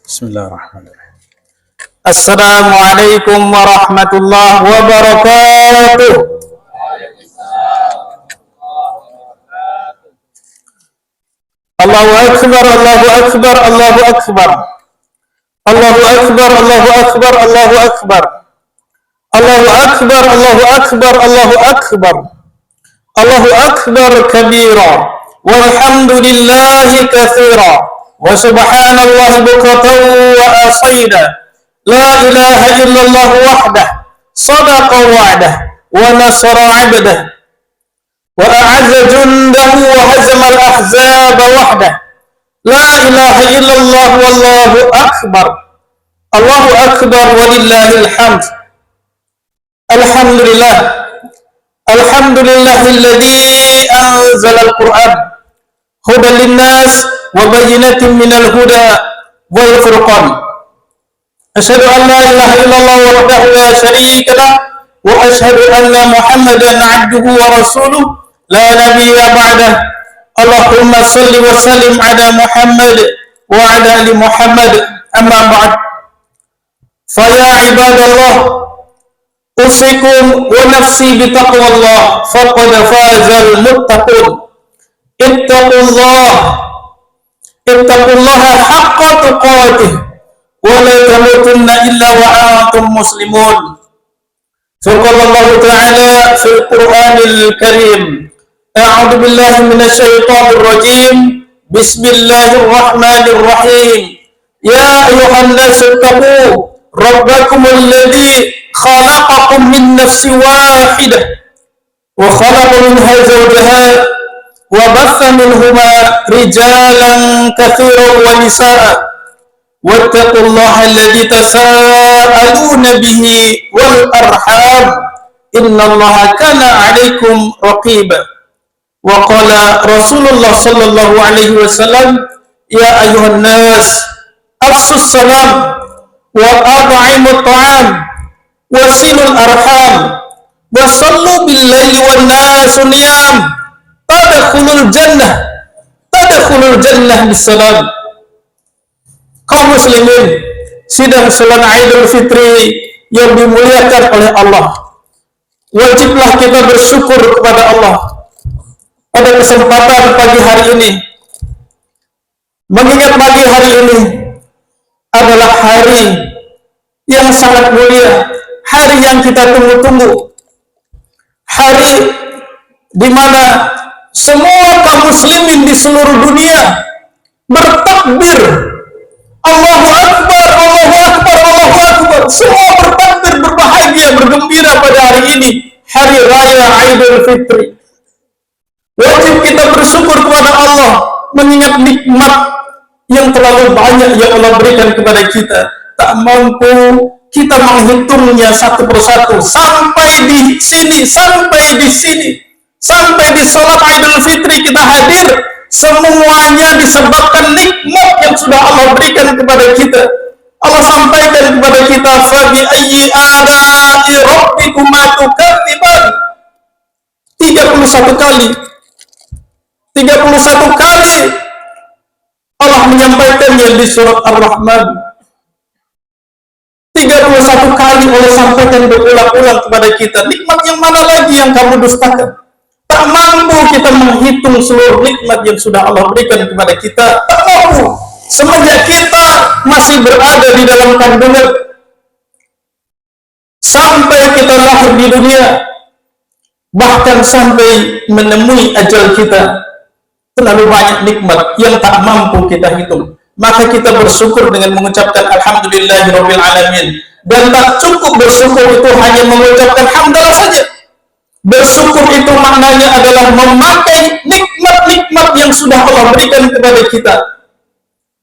Bismillahirrahmanirrahim. Assalamualaikum warahmatullahi wabarakatuh. Allahu akbar, Allahu akbar, Allahu akbar. Allahu akbar, Allahu akbar, Allahu akbar. Allahu akbar, Allahu akbar, Allahu akbar. Allahu akbar kabira walhamdulillahi katsira wa subhanallahi bukratan wa asila. La ilaha illallah wahdah sadaqa wa'dah wa nasara 'abdah wa a'azza jundahu wa hazama al-ahzab wahdah. La ilaha illallah wallahu akbar. Allahu akbar walillahil hamd. Alhamdulillah. Alhamdulillahilladzi anzala al-Qur'an hudan linnas wa bayyinatin minal huda wal furqan. Asyhadu an la ilaha illallah wahdahu la syarika lah wa asyhadu anna Muhammadan 'abduhu wa rasuluh la nabiyya ba'dah. Allahumma shalli wa sallim ala Muhammad wa ala ali Muhammad, amma ba'd. Fa ya ibadallah, usikum wa nafsi bi taqwallah faqad fazal muttaqun. Ittaqullaha haqqa tuqatih wa la tamutunna illa wa antum muslimun. Faqala ta'ala fil Qur'anil Karim, a'udzu billahi minasy syaithanir rajim. Bismillahirrahmanirrahim. Ya ayyuhan nasu taqu rabbakumul ladzi khalaqakum min nafsin wahidah wa khalaqa minha zawjaha wa batha minhuma rijalan katsiran wa nisaa wattaqullaha alladzi tasaaluna bihi wal arham innallaha kana 'alaikum raqiba. Wa qala Rasulullah sallallahu alaihi wasallam, ya ayyuhan nas afsus salam wa at'imut ta'am wasilul arham wasallu bil laili wan nasu niyam tadkhulul jannah bisalam. Kaum muslimin, sidang salat Idul Fitri yang dimuliakan oleh Allah, wajiblah kita bersyukur kepada Allah pada kesempatan pagi hari ini, mengingat pagi hari ini adalah hari yang sangat mulia, hari yang kita tunggu-tunggu, hari di mana semua kaum muslimin di seluruh dunia bertakbir, Allahu Akbar, Allahu Akbar, Allahu Akbar. Semua bertakbir, berbahagia, bergembira pada hari ini, hari raya Idul Fitri. Wajib kita bersyukur kepada Allah mengingat nikmat yang terlalu banyak yang Allah berikan kepada kita. Tak mampu kita menghitungnya satu persatu. Sampai di sini, sampai di sholat Idul Fitri kita hadir, semuanya disebabkan nikmat yang sudah Allah berikan kepada kita. Allah sampaikan kepada kita, fabi ayyi ala'i rabbikuma tukadziban. 31 kali Allah menyampaikannya di surat Ar-Rahman. 31 kali Allah sampaikan berulang-ulang kepada kita. Nikmat yang mana lagi yang kamu dustakan? Tak mampu kita menghitung seluruh nikmat yang sudah Allah berikan kepada kita. Tak mampu. Semenjak kita masih berada di dalam kandungan sampai kita lahir di dunia, bahkan sampai menemui ajal kita, terlalu banyak nikmat yang tak mampu kita hitung. Maka kita bersyukur dengan mengucapkan alhamdulillahirabbil alamin. Dan tak cukup bersyukur itu hanya mengucapkan hamdalah saja. Bersyukur itu maknanya adalah memakai nikmat-nikmat yang sudah Allah berikan kepada kita,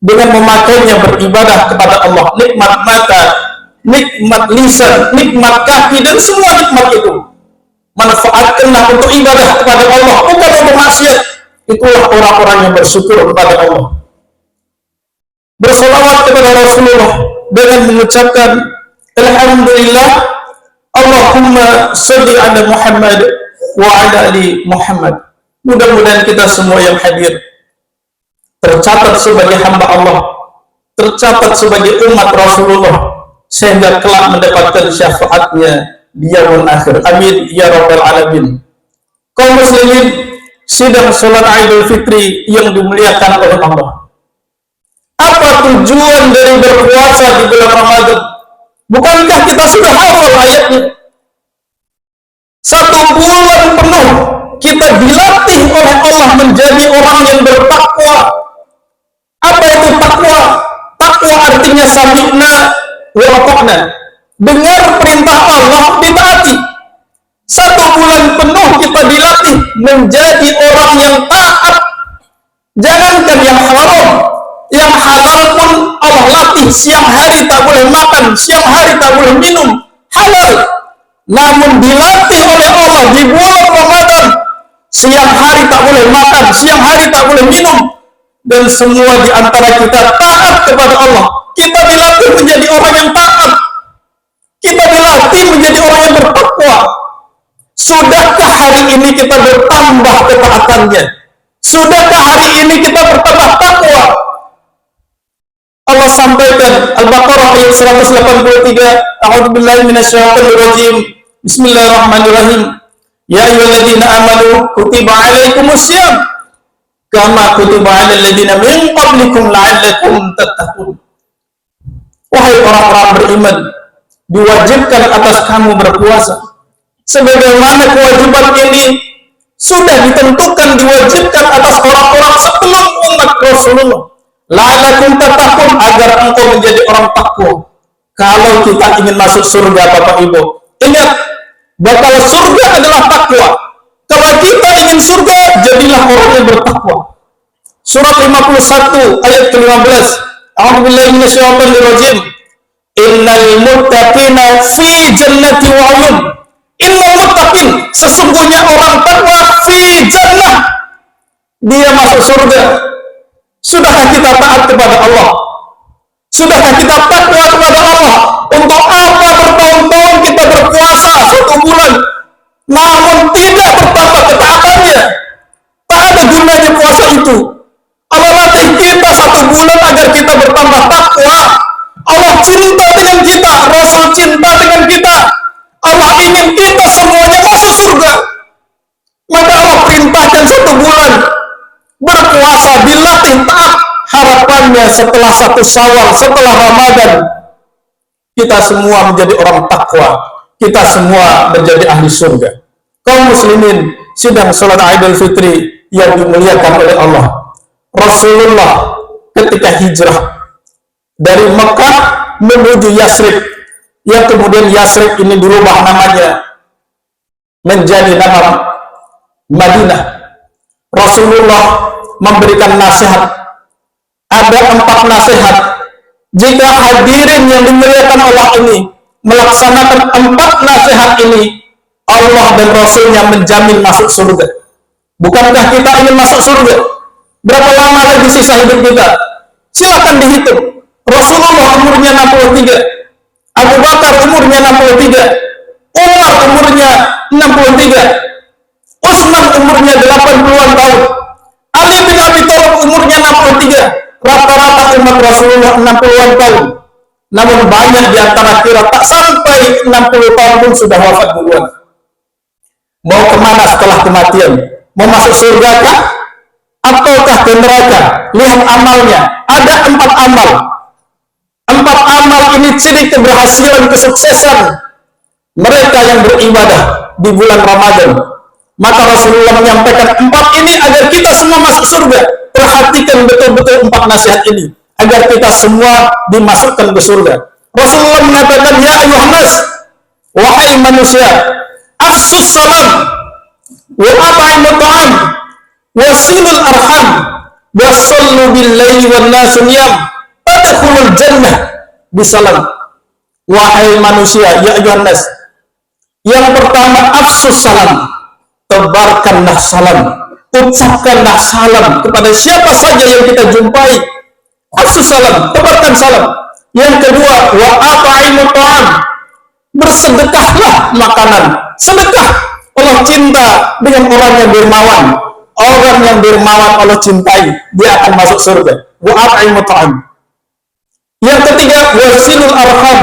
dengan memakainya beribadah kepada Allah. Nikmat mata, nikmat lisan, nikmat kaki, dan semua nikmat itu manfaatkanlah untuk ibadah kepada Allah, bukan untuk maksiat. Itulah orang-orang yang bersyukur kepada Allah. Bersolawat kepada Rasulullah dengan mengucapkan Alhamdulillah, Allahumma sholli ala Muhammad wa ala ali Muhammad. Mudah-mudahan kita semua yang hadir tercatat sebagai hamba Allah, tercatat sebagai umat Rasulullah, sehingga kelak mendapatkan syafaatnya di yaumul akhir. Amin ya rabbal alamin. Kaum muslimin, sidang salat Idul Fitri yang dimuliakan oleh Allah. Apa tujuan dari berpuasa di bulan Ramadan? Bukankah kita sudah hafal ayatnya? 1 bulan penuh kita dilatih oleh Allah menjadi orang yang bertakwa. Apa itu takwa? Takwa artinya sami'na wa ata'na. Dengar perintah Allah, ditaati. 1 bulan penuh kita dilatih menjadi orang yang taat. Jangankan yang haram, yang halal pun Allah latih. Siang hari tak boleh makan, siang hari tak boleh minum, halal. Namun dilatih oleh Allah di bulan Ramadan, siang hari tak boleh makan, siang hari tak boleh minum, dan semua di antara kita taat kepada Allah. Kita dilatih menjadi orang yang taat. Kita dilatih menjadi orang yang bertakwa. Sudahkah hari ini kita bertambah ketaatannya? Sudahkah hari ini kita bertambah takwa? Allah sampaikan Al-Baqarah ayat 183, A'udzubillahi minasyaitonir rajim. Bismillahirrahmanirrahim. Ya ayyuhalladzina amanu kutiba alaikumussyam kama kutiba alal ladzina min qablikum la'allakum tattaqun. Wahai orang-orang beriman, diwajibkan atas kamu berpuasa sebagaimana kewajiban ini sudah ditentukan diwajibkan atas orang-orang sebelum umat Rasulullah. La'allakum tattaqun, agar engkau menjadi orang takwa. Kalau kita ingin masuk surga, Bapak Ibu, ingat bakal surga adalah takwa. Kalau kita ingin surga, jadilah orang yang bertakwa. Surat 51 ayat ke-15. A'udzubillahi minasyaitonir rajim. Innal muttaqina fi jannati wa 'uyun. Innal muttaqin, sesungguhnya orang takwa fi jannah, dia masuk surga. Sudahkah kita taat kepada Allah? Sudahkah kita takwa kepada Allah? Untuk apa bertahun-tahun kita berpuasa 1 bulan, namun tidak bertambah ketaatannya? Tak ada gunanya puasa itu. Allah latih kita 1 bulan agar kita bertambah takwa. Allah cinta dengan kita, Rasul cinta dengan kita. Allah ingin kita semuanya masuk surga. Maka Allah perintahkan 1 bulan berpuasa, dilatih taat. Harapannya setelah 1 Syawal, setelah Ramadan, kita semua menjadi orang takwa, kita semua menjadi ahli surga. Kaum muslimin, sidang salat Idul Fitri yang dimuliakan oleh Allah. Rasulullah ketika hijrah dari Mekah menuju Yasrib, yang kemudian Yasrib ini dirubah namanya menjadi nama Madinah. Rasulullah memberikan nasihat. Ada 4 nasihat. Jika hadirin yang dimuliakan Allah ini melaksanakan 4 nasihat ini, Allah dan Rasulnya menjamin masuk surga. Bukankah kita ingin masuk surga? Berapa lama lagi sisa hidup kita? Silakan dihitung. Rasulullah umurnya 63, Abu Bakar umurnya 63, Umar umurnya 63, Utsman umurnya 80-an tahun, Ali bin Abi Thalib umurnya 63. Rata-rata umat Rasulullah 60-an tahun. Namun banyak di antara kita tak sampai 60 tahun pun sudah wafat duluan. Mau kemana setelah kematian? Mau masuk surga kah? Ataukah ke neraka? Lihat amalnya. Ada 4 amal. 4 amal ini ciri keberhasilan, kesuksesan mereka yang beribadah di bulan Ramadan. Maka Rasulullah menyampaikan 4 ini agar kita semua masuk surga. Perhatikan betul-betul 4 nasihat ini agar kita semua dimasukkan ke surga. Rasulullah mengatakan, ya ayuhan nas, wahai manusia, afsus salam wa at'imut ta'am wasilul arham wasallu bil laili wan nasu niyam tadkhulul jannah bisalam. Wahai manusia, ya ayuhan nas, Yang pertama, afsus salam, tebarkanlah salam, ucapkanlah salam kepada siapa saja yang kita jumpai. Afsus salam, tebarkan salam. Yang kedua, wa at'imu ta'am, bersedekahlah makanan. Sedekah, Allah cinta dengan orang yang dermawan. Orang yang dermawan Allah cintai, dia akan masuk surga. Wa at'imu ta'am. Yang ketiga, wasilul arham,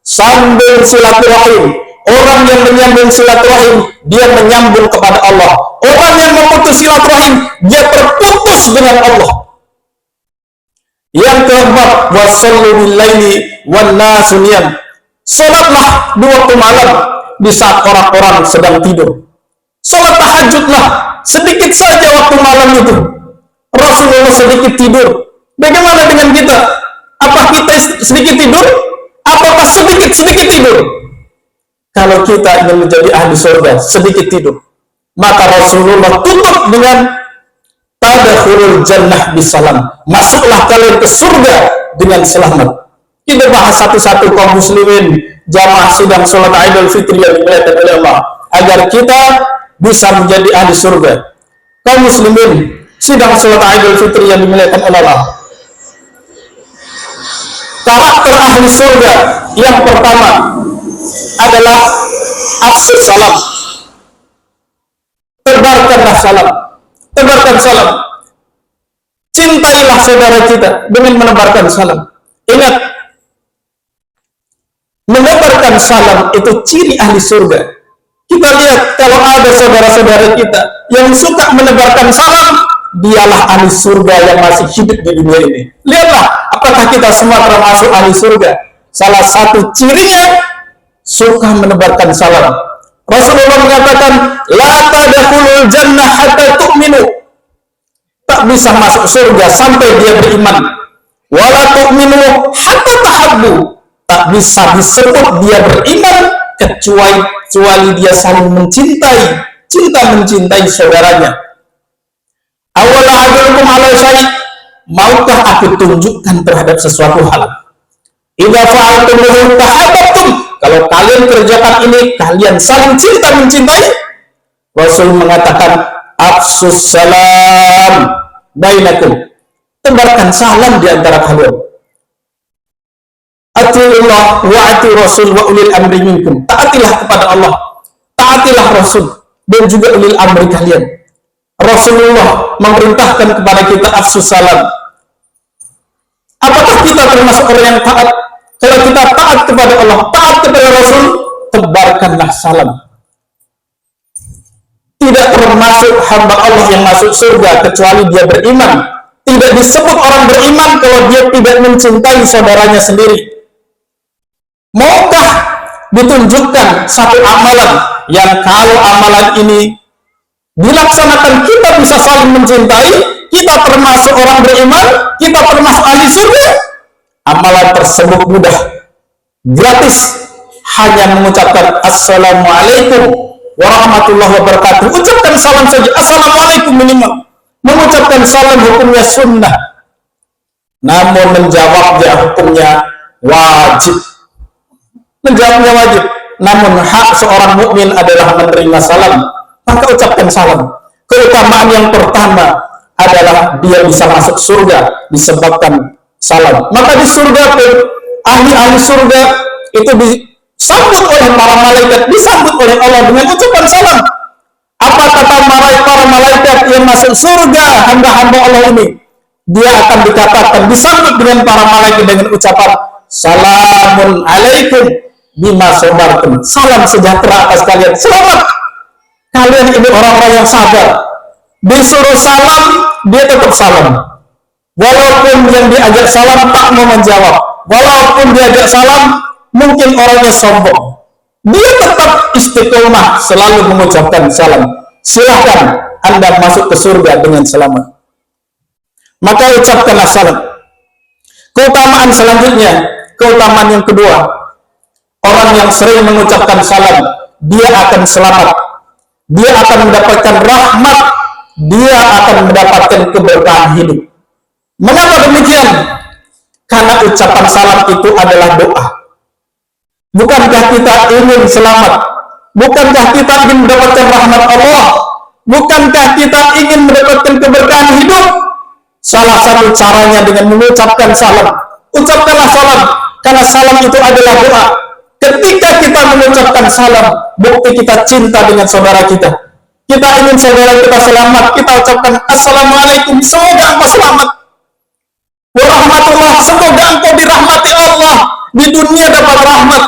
sambung silaturahim. Orang yang menyambung silaturahim, dia menyambung kepada Allah. Orang yang memutus silaturahim, dia terputus dengan Allah. Yang keempat, wasallu billaili wan nasu niyam, salatlah di waktu malam di saat orang-orang sedang tidur. Salat tahajudlah sedikit saja waktu malam itu. Rasulullah sedikit tidur. Bagaimana dengan kita? Apa kita sedikit tidur? Apakah sedikit tidur? Kalau kita ingin menjadi ahli surga, sedikit tidur, maka Rasulullah tutup dengan tadkhulul jannah bisalam, masuklah kalian ke surga dengan selamat. Kita bahas satu-satu kaum muslimin jamaah sidang salat Idul Fitri yang dimuliakan oleh Allah, agar kita bisa menjadi ahli surga. Kaum muslimin sidang salat Idul Fitri yang dimuliakan oleh Allah, karakter ahli surga yang pertama adalah afsus salam, tebarkanlah salam, tebarkan salam. Cintailah saudara kita dengan menebarkan salam. Ingat, menebarkan salam itu ciri ahli surga. Kita lihat, kalau ada saudara-saudara kita yang suka menebarkan salam, dialah ahli surga yang masih hidup di dunia ini. Lihatlah, apakah kita semua termasuk ahli surga? Salah satu cirinya, suka menebarkan salam. Rasulullah mengatakan, la tadkhulul jannah hatta tu'minu, tak bisa masuk surga sampai dia beriman. Wala tu'minu hatta tahabbu, tak bisa disebut dia beriman kecuali dia saling mencintai, cinta mencintai saudaranya. Awala adulkum ala syai', maukah aku tunjukkan terhadap sesuatu hal? Idza fa'altumuhu tahabbtum, kalau kalian kerjakan ini, kalian saling cinta mencintai. Rasul mengatakan, afsus salam bainakum, tebarkan salam di antara kalian. Atiullah wa ati rasul wa ulil amri minkum, taatilah kepada Allah, taatilah Rasul dan juga ulil amri kalian. Rasulullah memerintahkan kepada kita afsus salam. Apakah kita termasuk orang yang taat? Kalau kita taat kepada Allah, taat kepada Rasul, tebarkanlah salam. Tidak termasuk hamba Allah yang masuk surga kecuali dia beriman. Tidak disebut orang beriman kalau dia tidak mencintai saudaranya sendiri. Maukah ditunjukkan satu amalan yang kalau amalan ini dilaksanakan kita bisa saling mencintai, kita termasuk orang beriman, kita termasuk ahli surga? Amalan tersebut mudah, gratis, hanya mengucapkan assalamualaikum warahmatullahi wabarakatuh. Ucapkan salam saja, assalamualaikum minimal. Mengucapkan salam hukumnya sunnah, namun menjawabnya hukumnya wajib. Menjawabnya wajib, namun hak seorang mukmin adalah menerima salam, maka ucapkan salam. Keutamaan yang pertama adalah dia bisa masuk surga disebabkan salam. Maka di surga pun ahli-ahli surga itu disambut oleh para malaikat, disambut oleh Allah dengan ucapan salam. Apa kata para malaikat yang masuk surga, hamba-hamba Allah ini? Dia akan dikatakan, disambut dengan para malaikat dengan ucapan salamun alaikum bima sabartum, salam sejahtera atas kalian, selamat, kalian ini orang-orang yang sabar. Disuruh salam, dia tetap salam. Walaupun yang diajak salam tak mau menjawab, walaupun diajak salam mungkin orangnya sombong, dia tetap istiqomah selalu mengucapkan salam. Silahkan Anda masuk ke surga dengan selamat. Maka ucapkanlah salam. Keutamaan selanjutnya, keutamaan yang kedua, orang yang sering mengucapkan salam, dia akan selamat, dia akan mendapatkan rahmat, dia akan mendapatkan keberkahan hidup. Mengapa demikian? Karena ucapan salam itu adalah doa. Bukankah kita ingin selamat? Bukankah kita ingin mendapatkan rahmat Allah? Bukankah kita ingin mendapatkan keberkahan hidup? Salah satu caranya dengan mengucapkan salam. Ucapkanlah salam, karena salam itu adalah doa. Ketika kita mengucapkan salam, bukti kita cinta dengan saudara kita. Kita ingin saudara kita selamat, kita ucapkan assalamualaikum, semoga engkau selamat. Warahmatullah, semoga engkau dirahmati Allah. Di dunia dapat rahmat,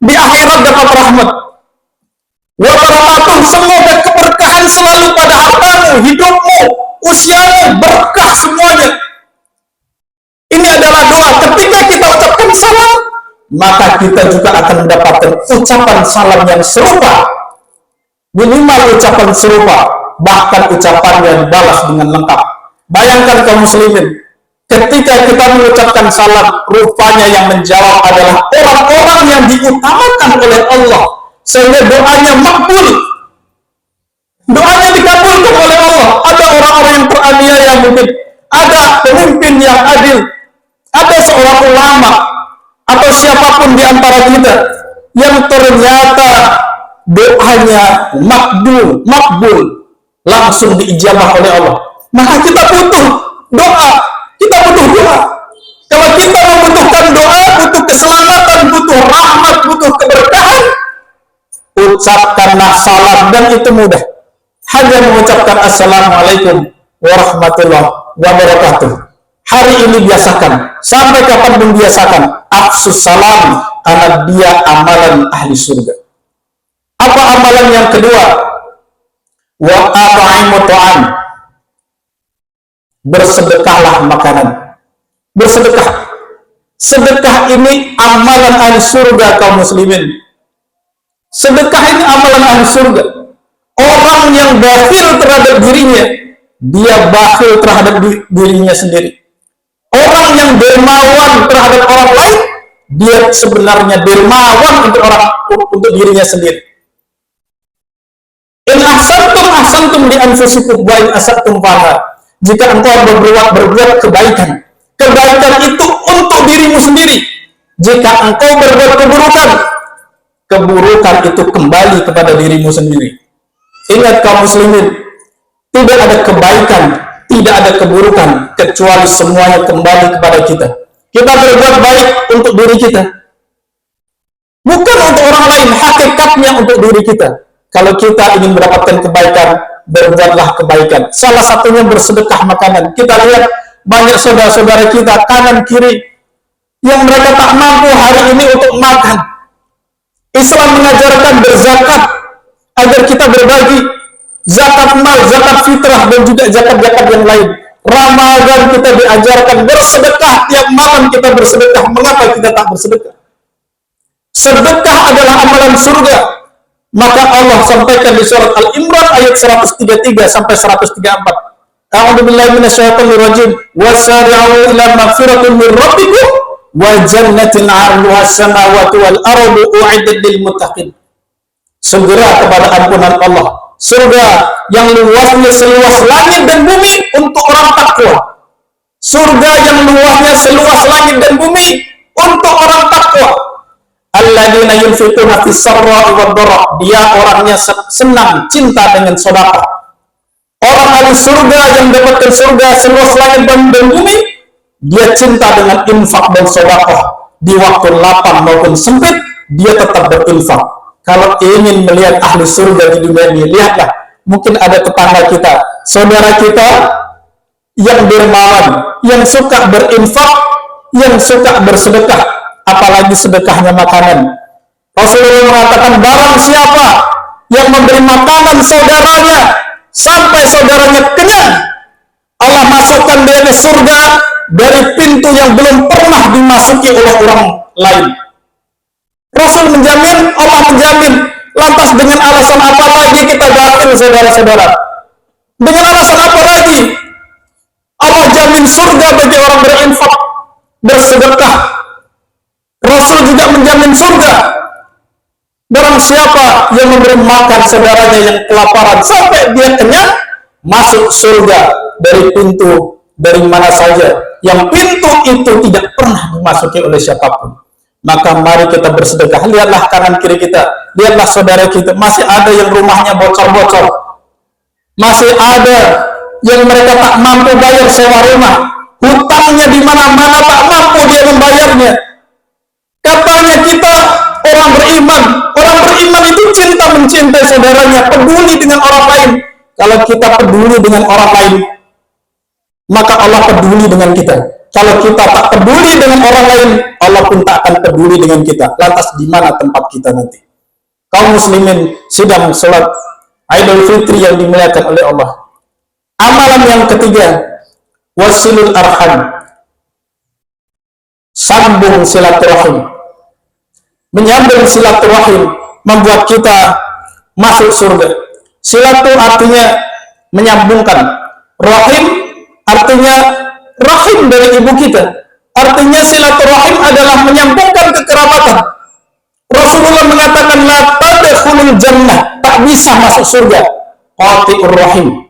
di akhirat dapat rahmat. Wabarakatuh, semoga keberkahan selalu pada hartamu, hidupmu, usiamu, berkah semuanya. Ini adalah doa. Ketika kita ucapkan salam, maka kita juga akan mendapatkan ucapan salam yang serupa. Minimal ucapan serupa, bahkan ucapan yang dibalas dengan lengkap. Bayangkan kaum muslimin, ketika kita mengucapkan salam, rupanya yang menjawab adalah orang-orang yang diutamakan oleh Allah, sehingga doanya makbul. Doanya dikabulkan oleh Allah. Ada orang-orang yang teraniaya mungkin, ada pemimpin yang adil, ada seorang ulama, atau siapapun di antara kita yang ternyata doanya makbul, langsung diijabah oleh Allah. Maka kita butuh doa. Kita butuh doa. Kalau kita membutuhkan doa, butuh keselamatan, butuh rahmat, butuh keberkahan, ucapkanlah salam, dan itu mudah. Hanya mengucapkan assalamualaikum warahmatullahi wabarakatuh. Hari ini biasakan, sampai kapan pun biasakan afsus salam, karena dia amalan ahli surga. Apa amalan yang kedua? Wa at'imu ta'am. Bersedekahlah makanan. Bersedekah. Sedekah ini amalan ahli surga kaum muslimin. Sedekah ini amalan ahli surga. Orang yang bakhil terhadap dirinya, dia bakhil terhadap dirinya sendiri. Orang yang dermawan terhadap orang lain, dia sebenarnya dermawan untuk dirinya sendiri. In ahsantum li anfusikum wa in asatum falaha. Jika engkau berbuat kebaikan, kebaikan itu untuk dirimu sendiri. Jika engkau berbuat keburukan, keburukan itu kembali kepada dirimu sendiri. Ingat kaum muslimin, tidak ada kebaikan, tidak ada keburukan, kecuali semuanya kembali kepada kita. Kita berbuat baik untuk diri kita, bukan untuk orang lain, hakikatnya untuk diri kita. Kalau kita ingin mendapatkan kebaikan, berbuatlah kebaikan. Salah satunya bersedekah makanan. Kita lihat banyak saudara-saudara kita kanan kiri yang mereka tak mampu hari ini untuk makan. Islam mengajarkan berzakat agar kita berbagi, zakat mal, zakat fitrah, dan juga zakat-zakat yang lain. Ramadan kita diajarkan bersedekah, tiap malam kita bersedekah. Mengapa kita tak bersedekah? Sedekah adalah amalan surga. Maka Allah sampaikan di surat Al-Imran ayat 133 sampai 134. A'udzubillahi minasyaitonir rajim. Wasari'u ila magfiratin min rabbikum wa jannatin 'arduha as-samawati wal ardu u'iddat lil muttaqin. Segera kepada ampunan Allah, surga yang luasnya seluas langit dan bumi untuk orang takwa. Surga yang luasnya seluas langit dan bumi untuk orang takwa. Alladzina yunfiquna fis sarra'i wad dharra. Dia orangnya senang, cinta dengan sedekah. Orang ahli surga yang mendapatkan surga seluas langit dan bumi, dia cinta dengan infak dan sedekah. Di waktu lapang maupun sempit, dia tetap berinfak. Kalau ingin melihat ahli surga di dunia ini, lihatlah. Mungkin ada tetangga kita, saudara kita yang dermawan, yang suka berinfak, yang suka bersedekah. Apalagi sedekahnya makanan. Rasulullah mengatakan, barang siapa yang memberi makanan saudaranya sampai saudaranya kenyang, Allah masukkan dia ke surga dari pintu yang belum pernah dimasuki oleh orang lain. Rasul menjamin, Allah menjamin. Lantas dengan alasan apa lagi kita batil, saudara-saudara? Dengan alasan apa lagi Allah jamin surga bagi orang berinfak, bersedekah? Rasul juga menjamin surga. Barang siapa yang memberi makan saudaranya yang kelaparan sampai dia kenyang, masuk surga dari pintu dari mana saja, yang pintu itu tidak pernah dimasuki oleh siapapun. maka mari kita bersedekah. Lihatlah kanan kiri kita, lihatlah saudara kita, masih ada yang rumahnya bocor-bocor, masih ada yang mereka tak mampu bayar sewa rumah, hutangnya di mana-mana tak mampu dia membayarnya. Katanya kita orang beriman itu cinta mencintai saudaranya, peduli dengan orang lain. Kalau kita peduli dengan orang lain, maka Allah peduli dengan kita. Kalau kita tak peduli dengan orang lain, Allah pun tak akan peduli dengan kita. Lantas di mana tempat kita nanti? Kaum muslimin sidang salat Idul Fitri yang dimuliakan oleh Allah. Amalan yang ketiga, wasilul arham, sambung silaturahim. Menyambung silaturahim membuat kita masuk surga. Silatu artinya menyambungkan, rahim artinya rahim dari ibu kita. Artinya silaturahim adalah menyambungkan kekerabatan. Rasulullah mengatakan la tadkhulul jannah, tak bisa masuk surga qati'ur rahim,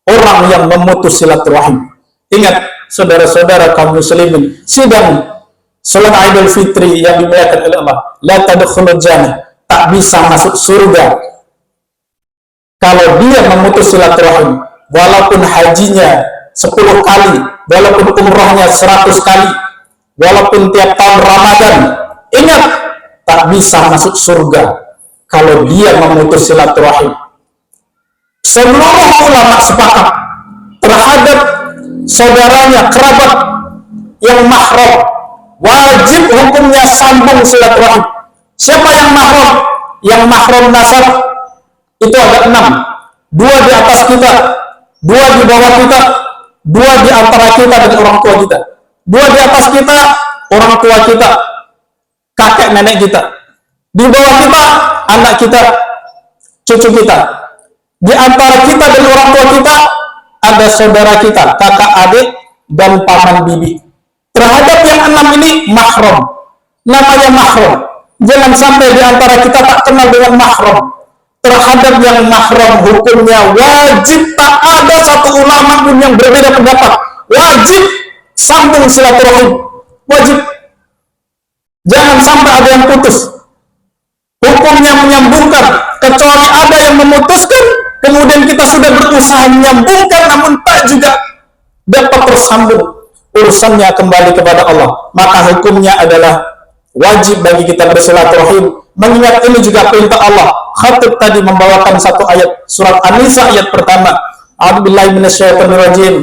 orang yang memutus silaturahim. Ingat saudara-saudara kaum muslimin, sidang salat Idul Fitri yang dimuliakan oleh Allah, la tadkhulul jannah, tak bisa masuk surga kalau dia memutus silaturahim. Walaupun hajinya 10 kali, walaupun umrahnya 100 kali, walaupun tiap tahun Ramadan, ingat, tak bisa masuk surga kalau dia memutus silaturahim. Seluruh ulama sepakat terhadap saudaranya, kerabat yang mahram, wajib hukumnya sambung silaturahim. Siapa yang mahram? Yang mahram nasab itu ada 6. 2 di atas kita, 2 di bawah kita, 2 di antara kita dan orang tua kita. 2 di atas kita, orang tua kita, kakek nenek kita. Di bawah kita, anak kita, cucu kita. Di antara kita dan orang tua kita, ada saudara kita, kakak adik, dan paman bibi. Terhadap yang 6 ini, mahram. Namanya mahram. Jangan sampai di antara kita tak kenal dengan mahram. Terhadap yang mahram hukumnya wajib, tak ada satu ulama pun yang berbeda pendapat. Wajib sambung silaturahim. Wajib. Jangan sampai ada yang putus. Hukumnya menyambungkan, kecuali ada yang memutuskan, kemudian kita sudah berusaha menyambungkan, namun tak juga dapat tersambung. Urusannya kembali kepada Allah. Maka hukumnya adalah wajib bagi kita bersilaturahim. Mengingat ini juga perintah Allah. Khatib tadi membawakan satu ayat surat An-Nisa ayat pertama. A'udzubillahi minasyaitonirrajim.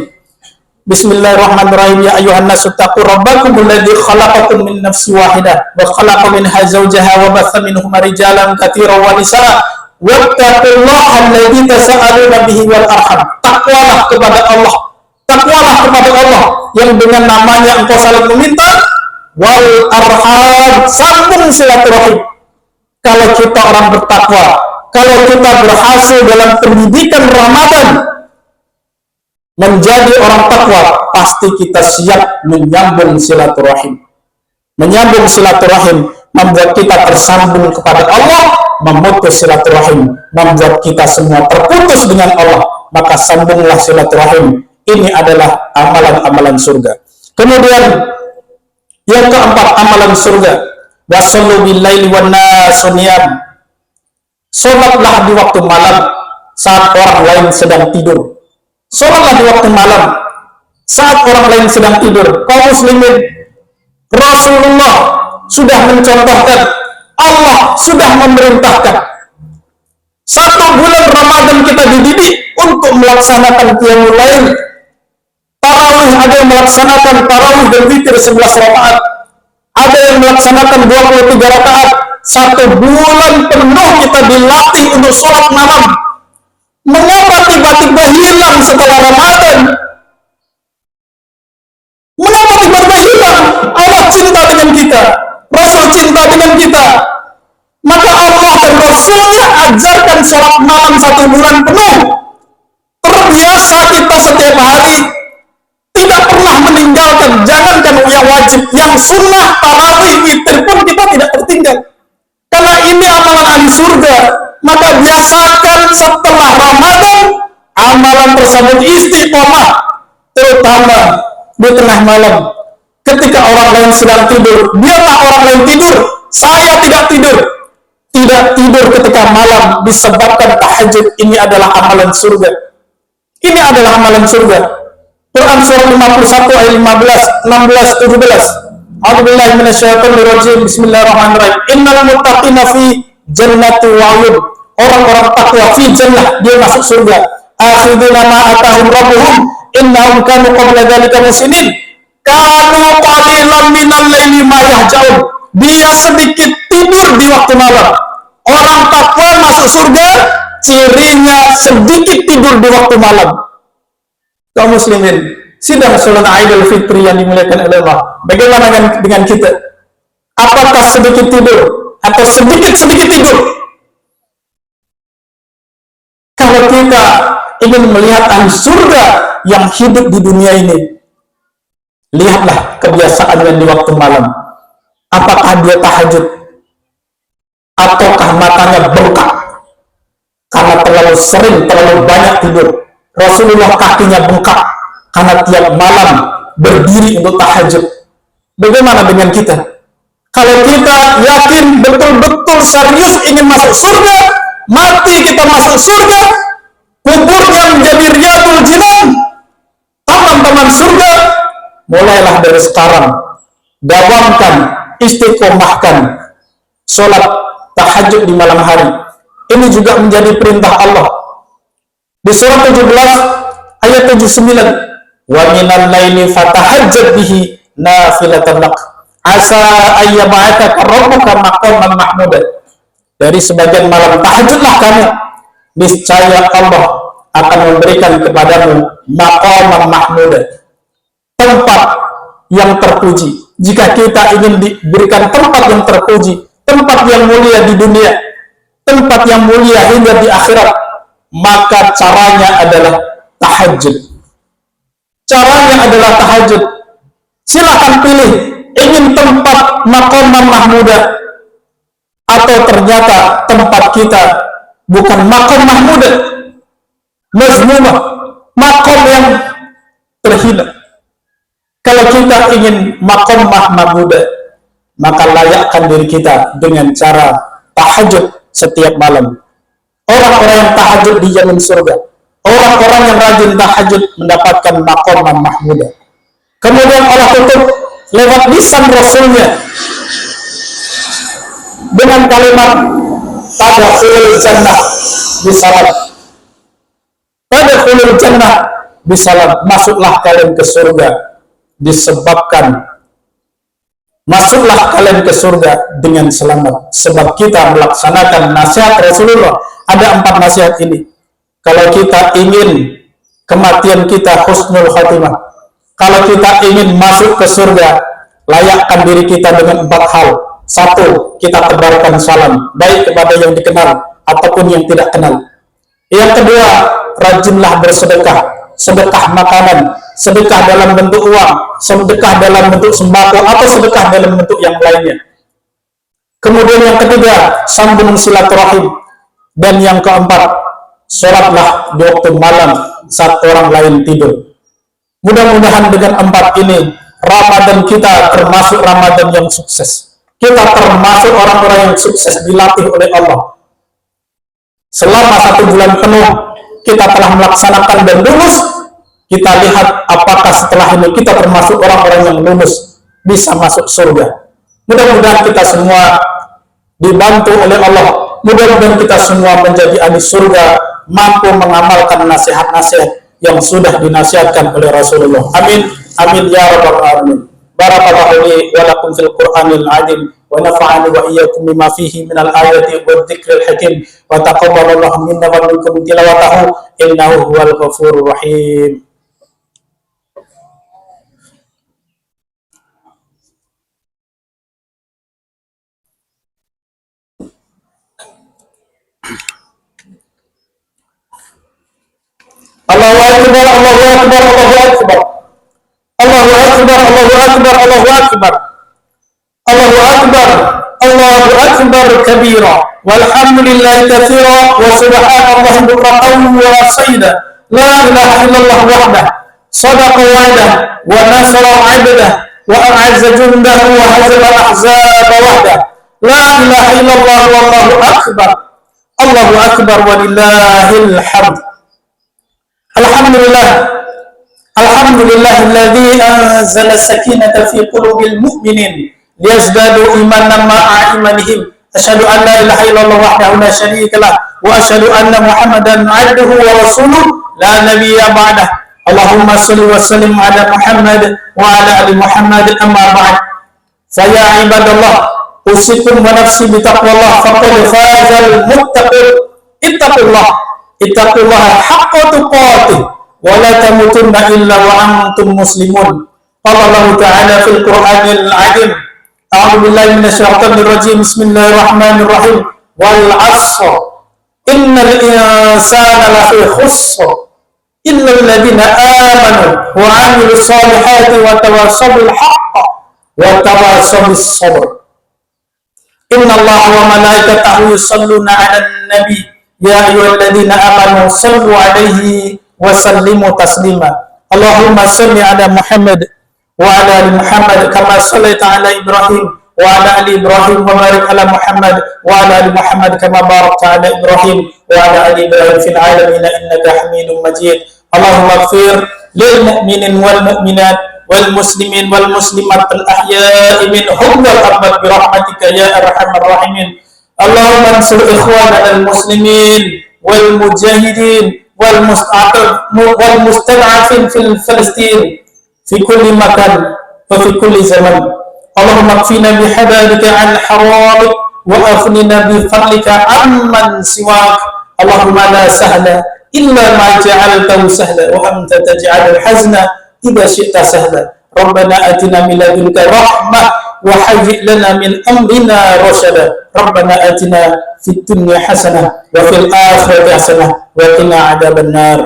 Bismillahirrahmanirrahim. Ya ayyuhan nasu taqu rabbakum alladzi khalaqakum min nafsin wahidah wa khalaqa minha zawjaha wa batha minhuma rijalan katsiran wa nisaa wattaqullaha alladzi tasaaluna bihi wal arham. Takwalah kepada Allah. Takwalah kepada Allah yang dengan namanya engkau saling meminta, wal arham, sambung silaturahim. Kalau kita orang bertakwa, kalau kita berhasil dalam pendidikan Ramadan menjadi orang takwa, pasti kita siap menyambung silaturahim. Menyambung silaturahim membuat kita tersambung kepada Allah, memutus silaturahim membuat kita semua terputus dengan Allah. Maka sambunglah silaturahim. Ini adalah amalan-amalan surga. Kemudian yang keempat, amalan surga. Wasallu billaili wan nasu niyam. Salatlah di waktu malam saat orang lain sedang tidur. Salatlah di waktu malam saat orang lain sedang tidur. Kaum muslimin, Rasulullah sudah mencontohkan, Allah sudah memerintahkan. 1 bulan Ramadan kita dididik untuk melaksanakan qiyamul lail. Tarawih, ada yang melaksanakan tarawih dan witir 11 rakaat. Ada yang melaksanakan 23 rakaat. 1 bulan penuh kita dilatih untuk sholat malam. Mengapa tiba-tiba hilang setelah Ramadan? Mengapa tiba-tiba hilang? Allah cinta dengan kita, Rasul cinta dengan kita. Maka Allah dan Rasulnya ajarkan sholat malam 1 bulan penuh. Terbiasa kita setiap hari, tidak pernah meninggalkan. Jangankan yang wajib, yang sunnah, tarawih, witir pun kita tidak tertinggal. Karena ini amalan ahli surga. Maka biasakan setelah Ramadan amalan tersebut istiqomah, terutama di tengah malam ketika orang lain lain sedang tidur, biarlah orang lain tidur, saya tidak tidur. Tidak tidur ketika malam disebabkan tahajud. Ini adalah amalan surga. Ini adalah amalan surga. Quran surah 51 ayat 15, 16, 17. A'udzubillahi minasyaitonir rajim. Bismillahirrahmanirrahim. Innal muttaqina fi jannati wa 'uyun. Orang-orang takwa fi jannah, dia masuk surga. Akhiduna ma atahum rabbuhum innahum kanu qabla dzalika muslimin. Kanu qalilan minal laili ma yahjaun. Dia sedikit tidur di waktu malam. Orang takwa masuk surga, cirinya sedikit tidur di waktu malam. Kaum muslimin, sidang salat Idul Fitri yang dimuliakan oleh Allah. Bagaimana dengan kita? Apakah sedikit tidur atau sedikit tidur? Kalau kita ingin melihat ahli surga yang hidup di dunia ini, lihatlah kebiasaannya di waktu malam. Apakah dia tahajud? Ataukah matanya bengkak karena terlalu sering, terlalu banyak tidur? Rasulullah kakinya bengkak karena tiap malam berdiri untuk tahajud. Bagaimana dengan kita? Kalau kita yakin betul-betul serius ingin masuk surga, mati kita masuk surga, kuburnya menjadi riyadul jinan, taman-taman surga, mulailah dari sekarang dawamkan, istiqomahkan sholat tahajud di malam hari. Ini juga menjadi perintah Allah di surah 17 ayat 79. Wa minal laili fatahajjad bihi nafilatan lak asa ayyab'atsaka rabbuka maqaman mahmuda. Dari sebagian malam tahajudlah kamu, niscaya Allah akan memberikan kepadamu maqaman mahmuda, tempat yang terpuji. Jika kita ingin diberikan tempat yang terpuji, tempat yang mulia di dunia, tempat yang mulia hingga di akhirat, maka caranya adalah tahajud. Caranya adalah tahajud. Silakan pilih, ingin tempat maqaman mahmuda, atau ternyata tempat kita bukan maqam mahmuda, mazmumah, maqam yang terhina. Kalau kita ingin maqam mahmuda, maka layakkan diri kita dengan cara tahajud setiap malam. Orang-orang yang tahajud dijamin surga. Orang-orang yang rajin tahajud mendapatkan maqam mahmuda. Kemudian Allah tutup lewat lisan Rasulnya dengan kalimat tadkhulul jannah bisalam. Tadkhulul jannah bisalam. Masuklah kalian ke surga disebabkan, masuklah kalian ke surga dengan selamat. Sebab kita melaksanakan nasihat Rasulullah. Ada 4 nasihat ini. Kalau kita ingin kematian kita husnul khatimah, kalau kita ingin masuk ke surga, layakkan diri kita dengan 4 hal. 1, kita tebarkan salam, baik kepada yang dikenal ataupun yang tidak kenal. Yang kedua, rajinlah bersedekah, sedekah makanan, sedekah dalam bentuk uang, sedekah dalam bentuk sembako, atau sedekah dalam bentuk yang lainnya. Kemudian yang ketiga, sambung silaturahim. Dan yang keempat, sholatlah di waktu malam saat orang lain tidur. Mudah-mudahan dengan 4 ini, Ramadan kita termasuk Ramadan yang sukses. Kita termasuk orang-orang yang sukses dilatih oleh Allah. Selama 1 bulan penuh, kita telah melaksanakan dan lulus. Kita lihat apakah setelah ini kita termasuk orang-orang yang lulus, bisa masuk surga. Mudah-mudahan kita semua dibantu oleh Allah. Mudah-mudahan kita semua menjadi ahli surga, mampu mengamalkan nasihat-nasihat yang sudah dinasihatkan oleh Rasulullah. Amin. Amin ya rabbal alamin. Barakallahu li wa lakum fil Qur'anil azim wa nafa'ani wa iyyakum bima fihi minal ayati wa dzikril hakim wa taqabbalallahu minna wa minkum tilawatahu innahu huwal ghafurur rahim. Allahu akbar, Allahu akbar, Allahu akbar. Allahu akbar, Allahu akbar, Allahu akbar. Allahu akbar, Allahu akbar kabira. Walhamdulillahi katsira wa subhanallahi bukratan wa asila. La ilaha illallah wahdah. Sadaqa wa'dah wa nasara 'abdah وأعز جنده وهزم الأحزاب وحده. لا إله إلا الله والله أكبر. الله أكبر ولله الحمد. الحمد لله. الحمد لله الذي أنزل السكينة في قلوب المؤمنين ليزدادوا إيمانا مع إيمانهم. أشهد أن لا إله إلا الله وحده لا شريك له وأشهد أن محمدا عبده ورسوله لا نبي بعده. اللهم صل وسلم على محمد وعلى آل محمد. أما بعد، فيا عباد الله، أوصيكم ونفسي بتقوى الله فقد فاز المتقون. اتقوا الله، اتقوا الله حق تقاته ولا تموتن إلا وأنتم مسلمون. قال الله تعالى في القرآن العظيم: أعوذ بالله من الشيطان الرجيم. بسم الله الرحمن الرحيم. والعصر إن الإنسان لفي خسر إلا الذين آمنوا وعملوا الصالحات وتواصوا بالحق وتواصوا بالصبر. إن الله وملائكته يصلون على النبي يا أيها الذين آمنوا صلوا عليه وسلموا تسليما. اللهم صل على محمد وعلى آل محمد كما صليت على إبراهيم وعلى آل إبراهيم وبارك على محمد وعلى آل محمد كما باركت على إبراهيم وعلى آل إبراهيم في العالمين إنك حميد مجيد. اللهم اغفر للمؤمنين والمؤمنات والمسلمين والمسلمات الأحياء منهم والأموات برحمتك يا أرحم الراحمين. اللهم انصر إخواننا المسلمين والمجاهدين والمستضعفين في فلسطين في كل مكان وفي كل زمن. اللهم اكفنا بحلالك عن حرامك وأغننا بفضلك عمن سواك. اللهم لا سهل إلا ما جعلته سهلا وأنت تجعل الحزن إذا شئت سهلا. ربنا آتنا من لدنك رحمة وهيئ لنا من أمرنا رشدا. ربنا آتنا في الدنيا حسنة وفي الآخرة حسنة وقنا عذاب النار.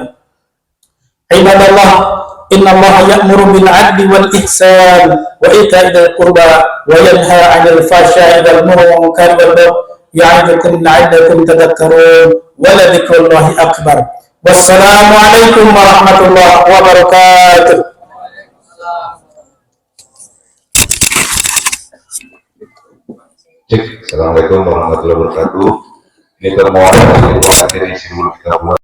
عباد الله، إن الله يأمر بالعدل والإحسان وإيتاء ذي القربى وينهى عن الفحشاء والمنكر والبغي يعظكم لعلكم تذكرون. ولذكر الله أكبر. والسلام عليكم ورحمة الله وبركاته. Assalamualaikum warahmatullahi wabarakatuh. Ini permohonan dari wakil sebelum kita mulai.